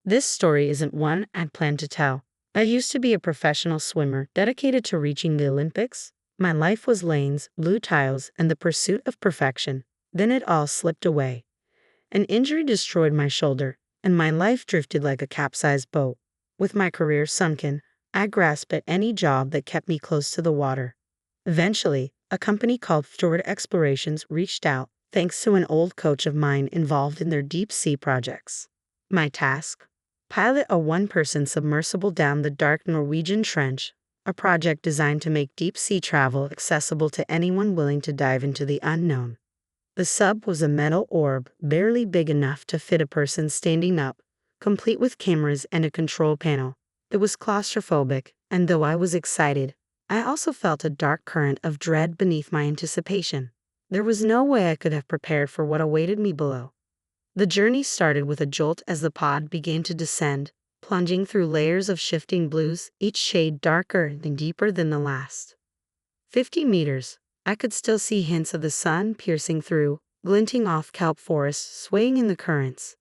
This story isn't one I'd planned to tell. I used to be a professional swimmer dedicated to reaching the Olympics. My life was lanes, blue tiles, and the pursuit of perfection. Then it all slipped away. An injury destroyed my shoulder, and my life drifted like a capsized boat. With my career sunken, I grasped at any job that kept me close to the water. Eventually, a company called Fjord Explorations reached out, thanks to an old coach of mine involved in their deep sea projects. My task? Pilot a one-person submersible down the dark Norwegian Trench, a project designed to make deep-sea travel accessible to anyone willing to dive into the unknown. The sub was a metal orb barely big enough to fit a person standing up, complete with cameras and a control panel. It was claustrophobic, and though I was excited, I also felt a dark current of dread beneath my anticipation. There was no way I could have prepared for what awaited me below. The journey started with a jolt as the pod began to descend, plunging through layers of shifting blues, each shade darker and deeper than the last. 50 meters. I could still see hints of the sun piercing through, glinting off kelp forests swaying in the currents.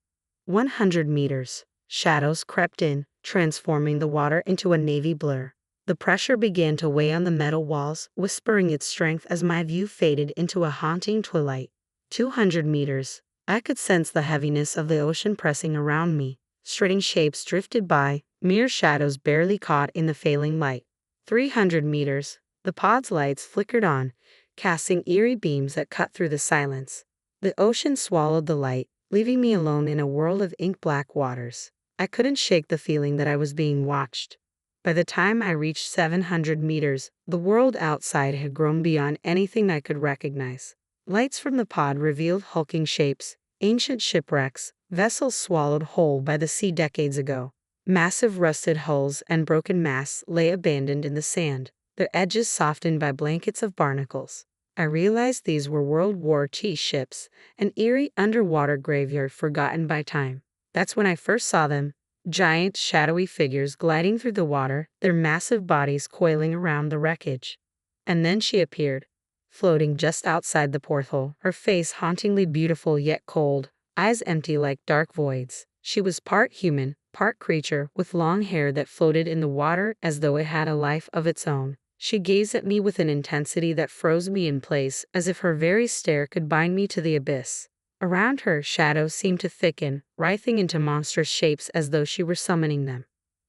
100 meters. Shadows crept in, transforming the water into a navy blur. The pressure began to weigh on the metal walls, whispering its strength as my view faded into a haunting twilight. 200 meters. I could sense the heaviness of the ocean pressing around me. Straighting shapes drifted by, mere shadows barely caught in the failing light. 300 meters. The pod's lights flickered on, casting eerie beams that cut through the silence. The ocean swallowed the light, leaving me alone in a world of ink-black waters. I couldn't shake the feeling that I was being watched. By the time I reached 700 meters, the world outside had grown beyond anything I could recognize. Lights from the pod revealed hulking shapes, ancient shipwrecks, vessels swallowed whole by the sea decades ago. Massive rusted hulls and broken masts lay abandoned in the sand, their edges softened by blankets of barnacles. I realized these were World War II ships, an eerie underwater graveyard forgotten by time. That's when I first saw them, giant, shadowy figures gliding through the water, their massive bodies coiling around the wreckage. And then she appeared, floating just outside the porthole, her face hauntingly beautiful yet cold, eyes empty like dark voids. She was part human, part creature, with long hair that floated in the water as though it had a life of its own. She gazed at me with an intensity that froze me in place, as if her very stare could bind me to the abyss. Around her, shadows seemed to thicken, writhing into monstrous shapes as though she were summoning them.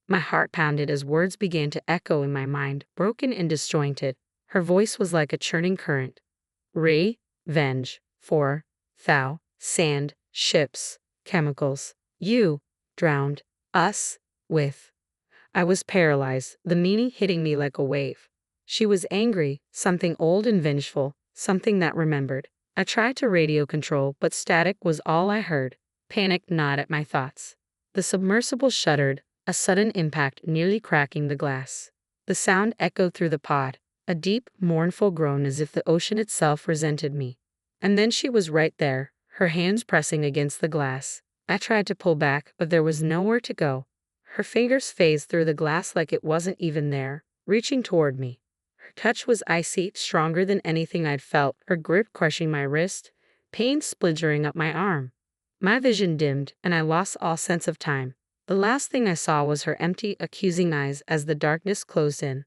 My heart pounded as words began to echo in my mind, broken and disjointed. Her voice was like a churning current. Revenge. For. Thou. Sand. Ships. Chemicals. You. Drowned. Us. With. I was paralyzed, the meaning hitting me like a wave. She was angry, something old and vengeful, something that remembered. I tried to radio control, but static was all I heard. Panic gnawed at my thoughts. The submersible shuddered, a sudden impact nearly cracking the glass. The sound echoed through the pod, a deep, mournful groan as if the ocean itself resented me. And then she was right there, her hands pressing against the glass. I tried to pull back, but there was nowhere to go. Her fingers phased through the glass like it wasn't even there, reaching toward me. Her touch was icy, stronger than anything I'd felt, her grip crushing my wrist, pain splintering up my arm. My vision dimmed, and I lost all sense of time. The last thing I saw was her empty, accusing eyes as the darkness closed in.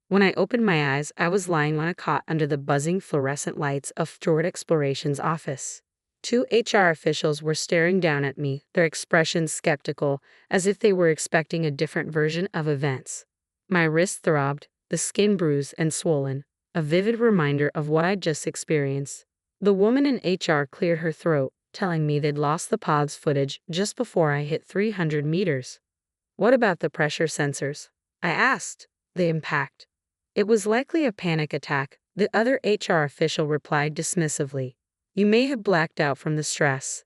When I opened my eyes, I was lying on a cot under the buzzing fluorescent lights of Fjord Exploration's office. 2 HR officials were staring down at me, their expressions skeptical, as if they were expecting a different version of events. My wrist throbbed, the skin bruised and swollen, a vivid reminder of what I'd just experienced. The woman in HR cleared her throat, telling me they'd lost the pod's footage just before I hit 300 meters. What about the pressure sensors? I asked. The impact. It was likely a panic attack, the other HR official replied dismissively. You may have blacked out from the stress.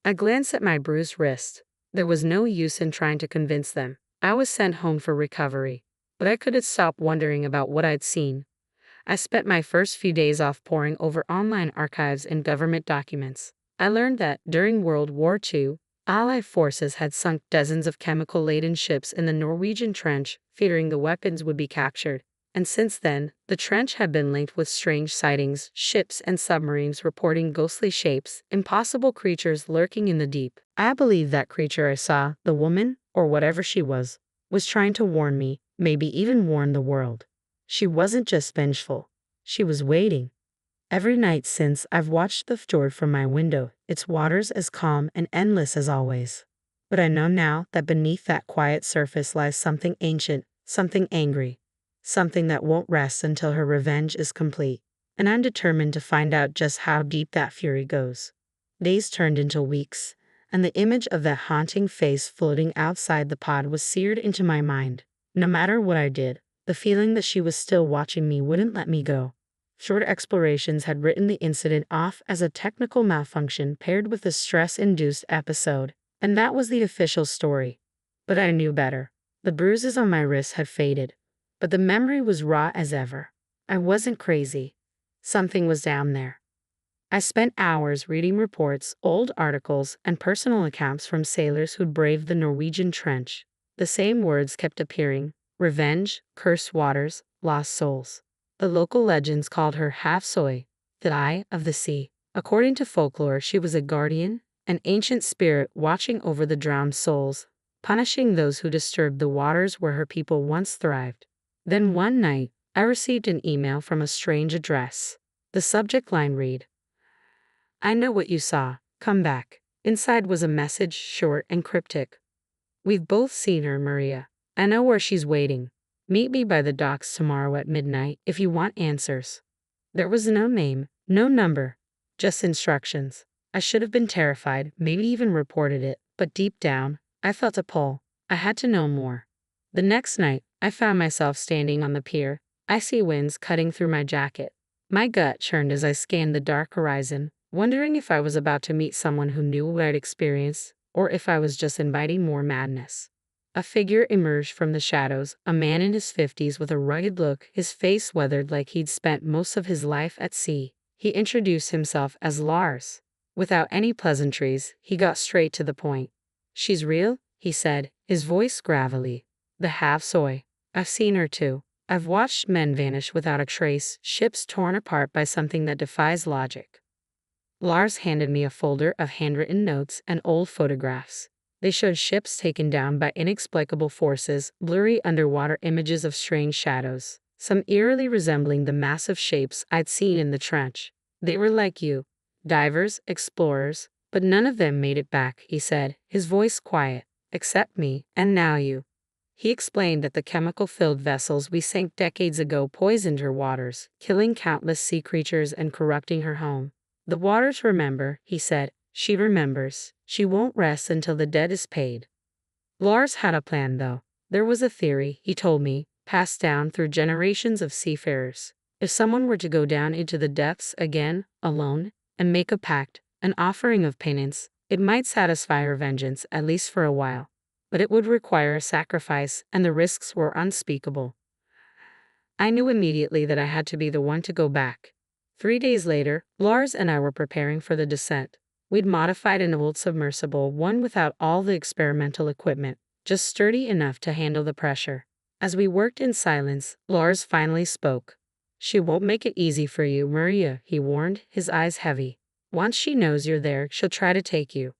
I glanced at my bruised wrist. There was no use in trying to convince them. I was sent home for recovery. But I couldn't stop wondering about what I'd seen. I spent my first few days off poring over online archives and government documents. I learned that, during World War II, Allied forces had sunk dozens of chemical-laden ships in the Norwegian Trench, fearing the weapons would be captured. and since then, the trench had been linked with strange sightings, ships and submarines reporting ghostly shapes, impossible creatures lurking in the deep. I believe that creature I saw, the woman, or whatever she was trying to warn me, maybe even warn the world. She wasn't just vengeful. She was waiting. Every night since, I've watched the fjord from my window, its waters as calm and endless as always. But I know now that beneath that quiet surface lies something ancient, something angry, something that won't rest until her revenge is complete. And I'm determined to find out just how deep that fury goes. Days turned into weeks, and the image of that haunting face floating outside the pod was seared into my mind. No matter what I did, the feeling that she was still watching me wouldn't let me go. Short explorations had written the incident off as a technical malfunction paired with a stress-induced episode, and that was the official story. But I knew better. The bruises on my wrists had faded, but the memory was raw as ever. I wasn't crazy. Something was down there. I spent hours reading reports, old articles, and personal accounts from sailors who'd braved the Norwegian trench. The same words kept appearing: revenge, cursed waters, lost souls. The local legends called her Half-Soy, the Eye of the Sea. According to folklore, she was a guardian, an ancient spirit watching over the drowned souls, punishing those who disturbed the waters where her people once thrived. Then one night, I received an email from a strange address. The subject line read, "I know what you saw. Come back." Inside was a message, short and cryptic. "We've both seen her, Maria. I know where she's waiting. Meet me by the docks tomorrow at midnight if you want answers." There was no name, no number, just instructions. I should have been terrified, maybe even reported it, but deep down, I felt a pull. I had to know more. The next night, I found myself standing on the pier, icy winds cutting through my jacket. My gut churned as I scanned the dark horizon, wondering if I was about to meet someone who knew what I'd experienced, or if I was just inviting more madness. A figure emerged from the shadows, a man in his 50s with a rugged look, his face weathered like he'd spent most of his life at sea. He introduced himself as Lars. Without any pleasantries, he got straight to the point. "She's real?" he said, his voice gravelly. "The Half-Soy. I've seen her too. I've watched men vanish without a trace, ships torn apart by something that defies logic." Lars handed me a folder of handwritten notes and old photographs. They showed ships taken down by inexplicable forces, blurry underwater images of strange shadows, some eerily resembling the massive shapes I'd seen in the trench. "They were like you, divers, explorers, but none of them made it back," he said, his voice quiet. "Except me, and now you." He explained that the chemical-filled vessels we sank decades ago poisoned her waters, killing countless sea creatures and corrupting her home. "The waters remember," he said. "She remembers. She won't rest until the debt is paid." Lars had a plan, though. There was a theory, he told me, passed down through generations of seafarers. If someone were to go down into the depths again, alone, and make a pact, an offering of penance, it might satisfy her vengeance, at least for a while. But it would require a sacrifice, and the risks were unspeakable. I knew immediately that I had to be the one to go back. 3 days later, Lars and I were preparing for the descent. We'd modified an old submersible, one without all the experimental equipment, just sturdy enough to handle the pressure. As we worked in silence, Lars finally spoke. "She won't make it easy for you, Maria," he warned, his eyes heavy. "Once she knows you're there, she'll try to take you."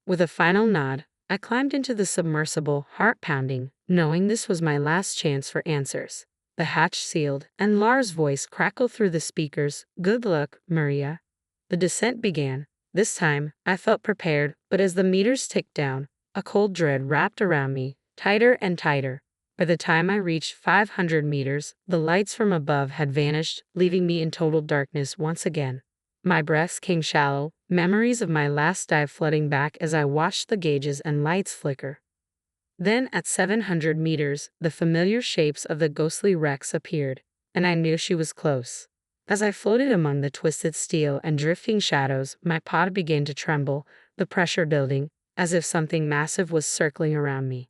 With a final nod, I climbed into the submersible, heart pounding, knowing this was my last chance for answers. The hatch sealed, and Lars' voice crackled through the speakers. "Good luck, Maria." The descent began. This time, I felt prepared, but as the meters ticked down, a cold dread wrapped around me, tighter and tighter. By the time I reached 500 meters, the lights from above had vanished, leaving me in total darkness once again. My breaths came shallow, memories of my last dive flooding back as I watched the gauges and lights flicker. Then, at 700 meters, the familiar shapes of the ghostly wrecks appeared, and I knew she was close. As I floated among the twisted steel and drifting shadows, my pod began to tremble, the pressure building, as if something massive was circling around me.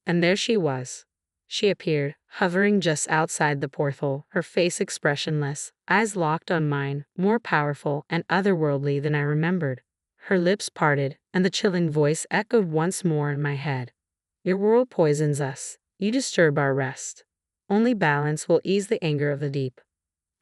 And there she was. She appeared, hovering just outside the porthole, her face expressionless, eyes locked on mine, more powerful and otherworldly than I remembered. Her lips parted, and the chilling voice echoed once more in my head. "Your world poisons us. You disturb our rest." Only balance will ease the anger of the deep.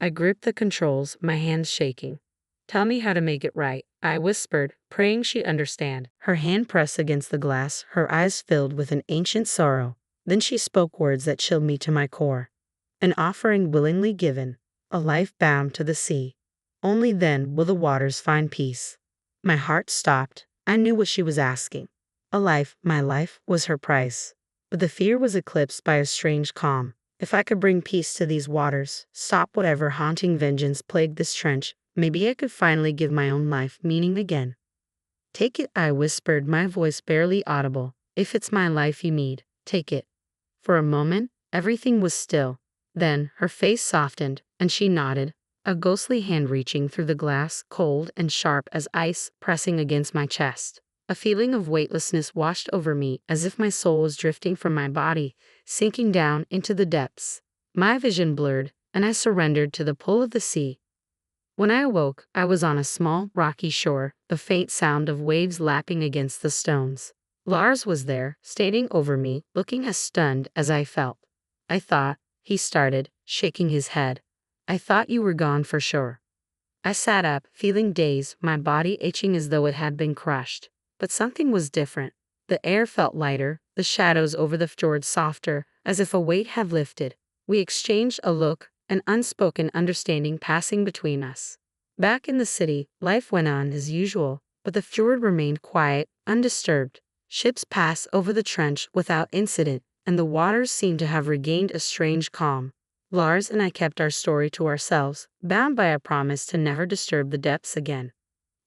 I gripped the controls, my hands shaking. Tell me how to make it right, I whispered, praying she'd understand. Her hand pressed against the glass, her eyes filled with an ancient sorrow. Then she spoke words that chilled me to my core. An offering willingly given, a life bound to the sea. Only then will the waters find peace. My heart stopped. I knew what she was asking. A life, my life, was her price. But the fear was eclipsed by a strange calm. If I could bring peace to these waters, stop whatever haunting vengeance plagued this trench, maybe I could finally give my own life meaning again. Take it, I whispered, my voice barely audible. If it's my life you need, take it. For a moment, everything was still. Then, her face softened, and she nodded, a ghostly hand reaching through the glass, cold and sharp as ice, pressing against my chest. A feeling of weightlessness washed over me, as if my soul was drifting from my body, sinking down into the depths. My vision blurred, and I surrendered to the pull of the sea. When I awoke, I was on a small, rocky shore, the faint sound of waves lapping against the stones. Lars was there, standing over me, looking as stunned as I felt. I thought, he started, shaking his head. I thought you were gone for sure. I sat up, feeling dazed, my body aching as though it had been crushed. But something was different. The air felt lighter, the shadows over the fjord softer, as if a weight had lifted. We exchanged a look, an unspoken understanding passing between us. Back in the city, life went on as usual, but the fjord remained quiet, undisturbed. Ships passed over the trench without incident, and the waters seemed to have regained a strange calm. Lars and I kept our story to ourselves, bound by a promise to never disturb the depths again.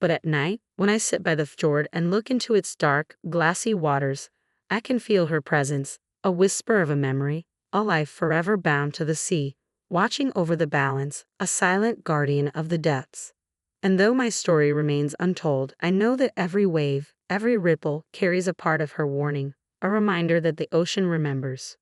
But at night, when I sit by the fjord and look into its dark, glassy waters, I can feel her presence, a whisper of a memory, a life forever bound to the sea, watching over the balance, a silent guardian of the depths. And though my story remains untold, I know that every wave, every ripple, carries a part of her warning, a reminder that the ocean remembers.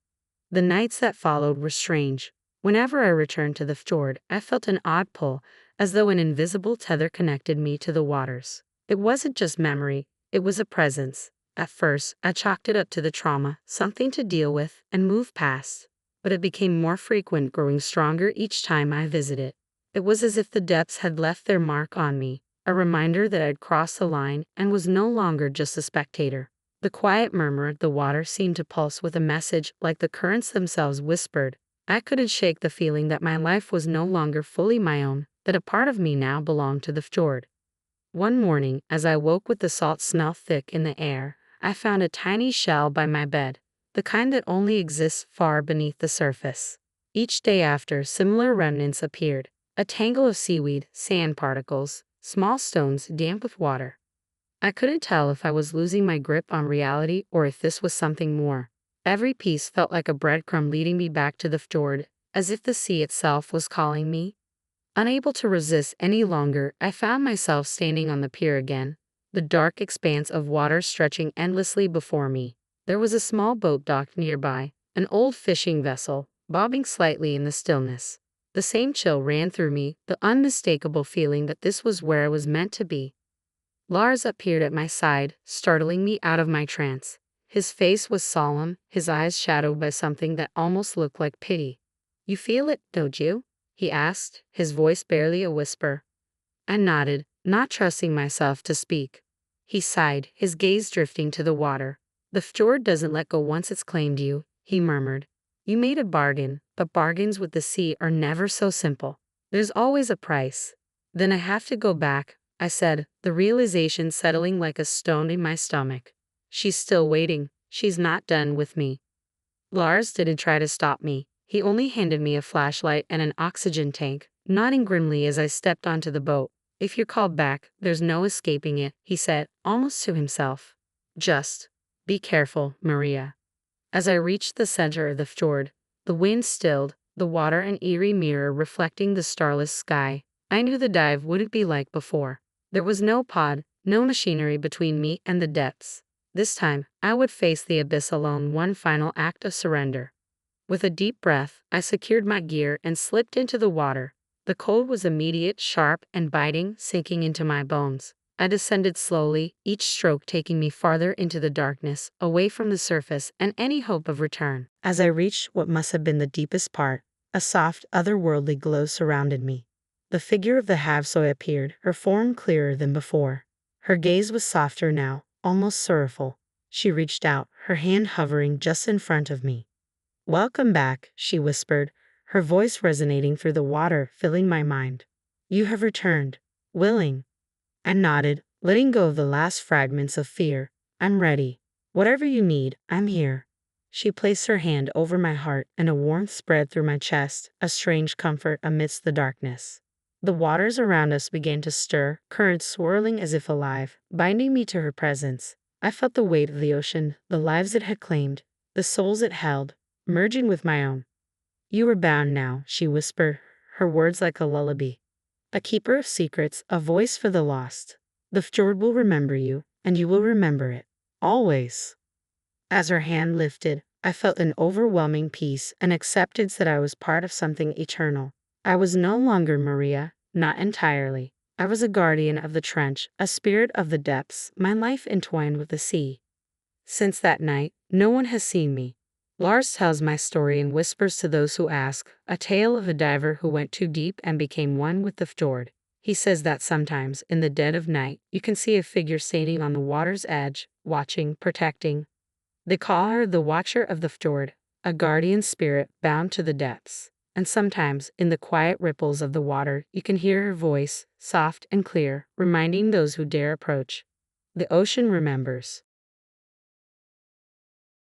The nights that followed were strange. Whenever I returned to the fjord, I felt an odd pull, as though an invisible tether connected me to the waters. It wasn't just memory, it was a presence. At first, I chalked it up to the trauma, something to deal with and move past. But it became more frequent, growing stronger each time I visited. It was as if the depths had left their mark on me, a reminder that I'd crossed the line and was no longer just a spectator. The quiet murmur of the water seemed to pulse with a message, like the currents themselves whispered. I couldn't shake the feeling that my life was no longer fully my own, that a part of me now belonged to the fjord. One morning, as I woke with the salt smell thick in the air, I found a tiny shell by my bed, the kind that only exists far beneath the surface. Each day after, similar remnants appeared, a tangle of seaweed, sand particles, small stones damp with water. I couldn't tell if I was losing my grip on reality or if this was something more. Every piece felt like a breadcrumb leading me back to the fjord, as if the sea itself was calling me. Unable to resist any longer, I found myself standing on the pier again, the dark expanse of water stretching endlessly before me. There was a small boat docked nearby, an old fishing vessel, bobbing slightly in the stillness. The same chill ran through me, the unmistakable feeling that this was where I was meant to be. Lars appeared at my side, startling me out of my trance. His face was solemn, his eyes shadowed by something that almost looked like pity. "You feel it, don't you?" he asked, his voice barely a whisper. I nodded, not trusting myself to speak. He sighed, his gaze drifting to the water. "The fjord doesn't let go once it's claimed you," he murmured. "You made a bargain, but bargains with the sea are never so simple. There's always a price." "Then I have to go back," I said, the realization settling like a stone in my stomach. "She's still waiting. She's not done with me." Lars didn't try to stop me. He only handed me a flashlight and an oxygen tank, nodding grimly as I stepped onto the boat. "If you're called back, there's no escaping it," he said, almost to himself. "Just be careful, Maria." As I reached the center of the fjord, the wind stilled, the water an eerie mirror reflecting the starless sky. I knew the dive wouldn't be like before. There was no pod, no machinery between me and the depths. This time, I would face the abyss alone, one final act of surrender. With a deep breath, I secured my gear and slipped into the water. The cold was immediate, sharp, and biting, sinking into my bones. I descended slowly, each stroke taking me farther into the darkness, away from the surface and any hope of return. As I reached what must have been the deepest part, a soft, otherworldly glow surrounded me. The figure of the Havsoy appeared, her form clearer than before. Her gaze was softer now, almost sorrowful. She reached out, her hand hovering just in front of me. "Welcome back," she whispered, her voice resonating through the water, filling my mind. "You have returned. Willing." I nodded, letting go of the last fragments of fear. "I'm ready. Whatever you need, I'm here." She placed her hand over my heart, and a warmth spread through my chest, a strange comfort amidst the darkness. The waters around us began to stir, currents swirling as if alive, binding me to her presence. I felt the weight of the ocean, the lives it had claimed, the souls it held, merging with my own. "You are bound now," she whispered, her words like a lullaby. "A keeper of secrets, a voice for the lost. The fjord will remember you, and you will remember it. Always." As her hand lifted, I felt an overwhelming peace, an acceptance that I was part of something eternal. I was no longer Maria, not entirely. I was a guardian of the trench, a spirit of the depths, my life entwined with the sea. Since that night, no one has seen me. Lars tells my story in whispers to those who ask, a tale of a diver who went too deep and became one with the fjord. He says that sometimes, in the dead of night, you can see a figure standing on the water's edge, watching, protecting. They call her the Watcher of the Fjord, a guardian spirit bound to the depths. And sometimes, in the quiet ripples of the water, you can hear her voice, soft and clear, reminding those who dare approach. The ocean remembers.